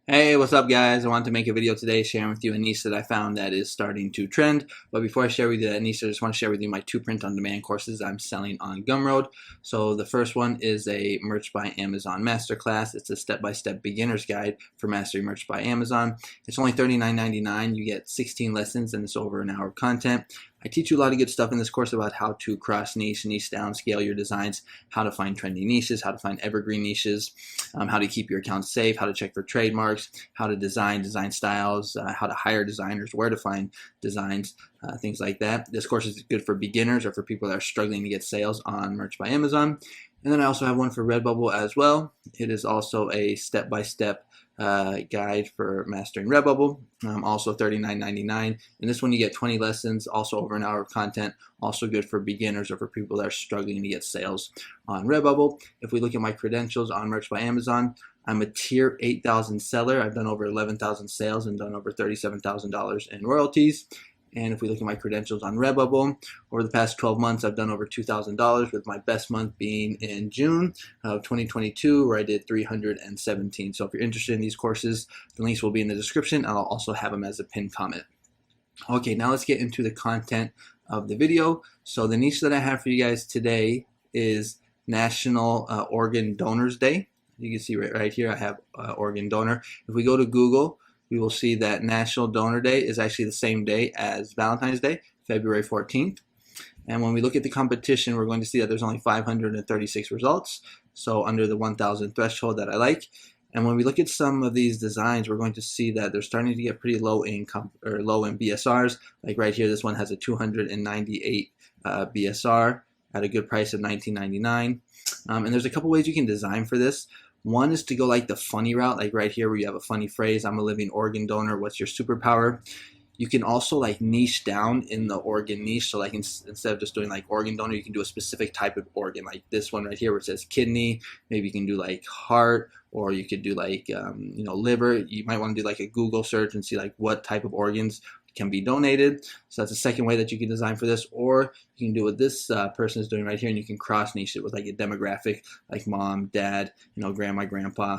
Hey, what's up guys? I wanted to make a video today sharing with you a niche that I found that is starting to trend. But before I share with you that niche, I just want to share with you my two print-on-demand courses I'm selling on Gumroad. So the first one is a Merch by Amazon Masterclass. It's a step-by-step beginner's guide for mastering Merch by Amazon. It's only $39.99. You get 16 lessons and it's over an hour of content. I teach you a lot of good stuff in this course about how to cross niche down, scale your designs, how to find trendy niches, how to find evergreen niches, how to keep your account safe, how to check for trademarks, how to design styles, how to hire designers, where to find designs, things like that. This course is good for beginners or for people that are struggling to get sales on Merch by Amazon. And then I also have one for Redbubble as well. It is also a step-by-step guide for mastering Redbubble, also $39.99. In this one you get 20 lessons, also over an hour of content, also good for beginners or for people that are struggling to get sales on Redbubble. If we look at my credentials on Merch by Amazon, I'm a tier 8,000 seller. I've done over 11,000 sales and done over $37,000 in royalties. And if we look at my credentials on Redbubble, over the past 12 months, I've done over $2,000, with my best month being in June of 2022, where I did 317. So if you're interested in these courses, the links will be in the description. I'll also have them as a pinned comment. Okay, now let's get into the content of the video. So the niche that I have for you guys today is National Organ Donors Day. You can see right here, I have organ donor. If we go to Google, we will see that National Donor Day is actually the same day as Valentine's Day, February 14th. And when we look at the competition, we're going to see that there's only 536 results, so under the 1,000 threshold that I like. And when we look at some of these designs, we're going to see that they're starting to get pretty low income or low in BSRs. Like right here, this one has a 298 BSR at a good price of $19.99. And there's a couple ways you can design for this. One is to go like the funny route, like right here where you have a funny phrase, I'm a living organ donor, what's your superpower? You can also like niche down in the organ niche. So like instead of just doing like organ donor, you can do a specific type of organ, like this one right here where it says kidney. Maybe you can do like heart, or you could do like liver. You might want to do like a Google search and see like what type of organs can be donated. So that's a second way that you can design for this. Or you can do what this person is doing right here, and you can cross niche it with like a demographic, like mom, dad, grandma, grandpa,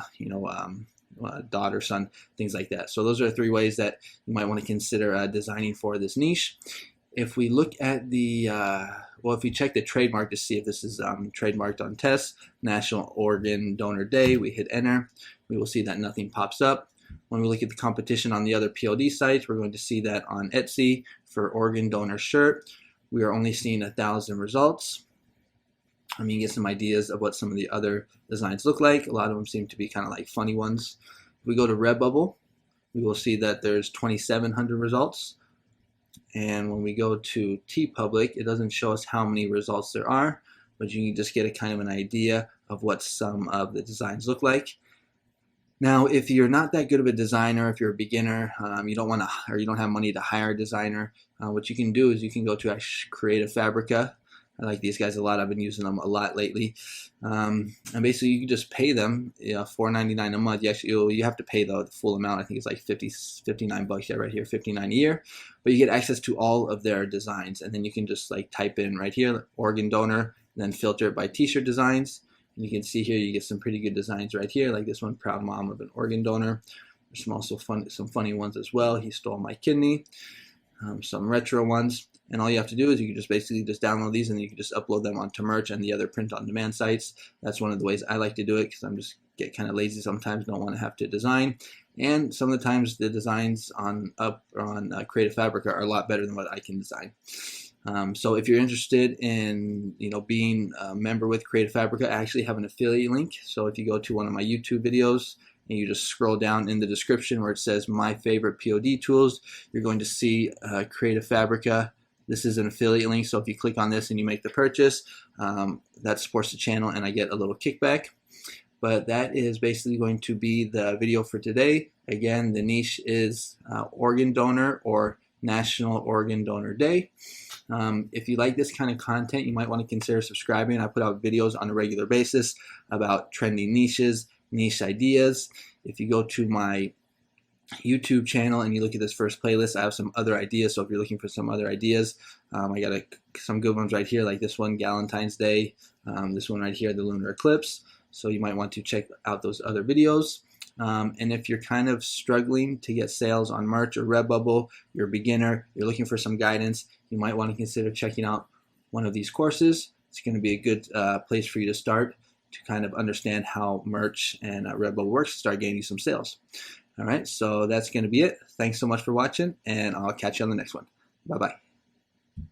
daughter, son, things like that. So those are three ways that you might want to consider designing for this niche. If we look at the if we check the trademark to see if this is trademarked on test, National Organ Donor Day, we hit enter, we will see that nothing pops up. When we look at the competition on the other PLD sites, we're going to see that on Etsy for organ donor shirt, we are only seeing 1,000 results. I mean, you get some ideas of what some of the other designs look like. A lot of them seem to be kind of like funny ones. If we go to Redbubble, we will see that there's 2,700 results. And when we go to TeePublic, it doesn't show us how many results there are, but you can just get a kind of an idea of what some of the designs look like. Now, if you're not that good of a designer, if you're a beginner, you don't want to, or you don't have money to hire a designer, what you can do is you can go to Creative Fabrica. I like these guys a lot. I've been using them a lot lately. And basically, you can just pay them $4.99 a month. You have to pay the full amount. I think it's like 59 bucks. Yeah, right here, 59 a year. But you get access to all of their designs, and then you can just like type in right here, organ donor, and then filter it by T-shirt designs. And you can see here you get some pretty good designs right here, like this one, proud mom of an organ donor. There's some also some funny ones as well. He stole my kidney. Some retro ones. And all you have to do is you can just basically just download these, and then you can just upload them onto Merch and the other print-on-demand sites. That's one of the ways I like to do it, because I'm just get kind of lazy sometimes, don't want to have to design. And some of the times the designs on Creative Fabrica are a lot better than what I can design. So if you're interested in being a member with Creative Fabrica, I actually have an affiliate link. So if you go to one of my YouTube videos and you just scroll down in the description where it says my favorite POD tools, you're going to see Creative Fabrica. This is an affiliate link, so if you click on this and you make the purchase, that supports the channel and I get a little kickback. But that is basically going to be the video for today. Again, the niche is organ donor or National Organ Donor Day. If you like this kind of content, you might want to consider subscribing. I put out videos on a regular basis about trending niches, niche ideas. If you go to my YouTube channel and you look at this first playlist, I have some other ideas. So if you're looking for some other ideas, I got some good ones right here, like this one, Valentine's Day, this one right here, the lunar eclipse. So you might want to check out those other videos. And if you're kind of struggling to get sales on Merch or Redbubble, you're a beginner, you're looking for some guidance, you might want to consider checking out one of these courses. It's going to be a good place for you to start to kind of understand how Merch and Redbubble works, start gaining some sales. All right, so that's going to be it. Thanks so much for watching, and I'll catch you on the next one. Bye-bye.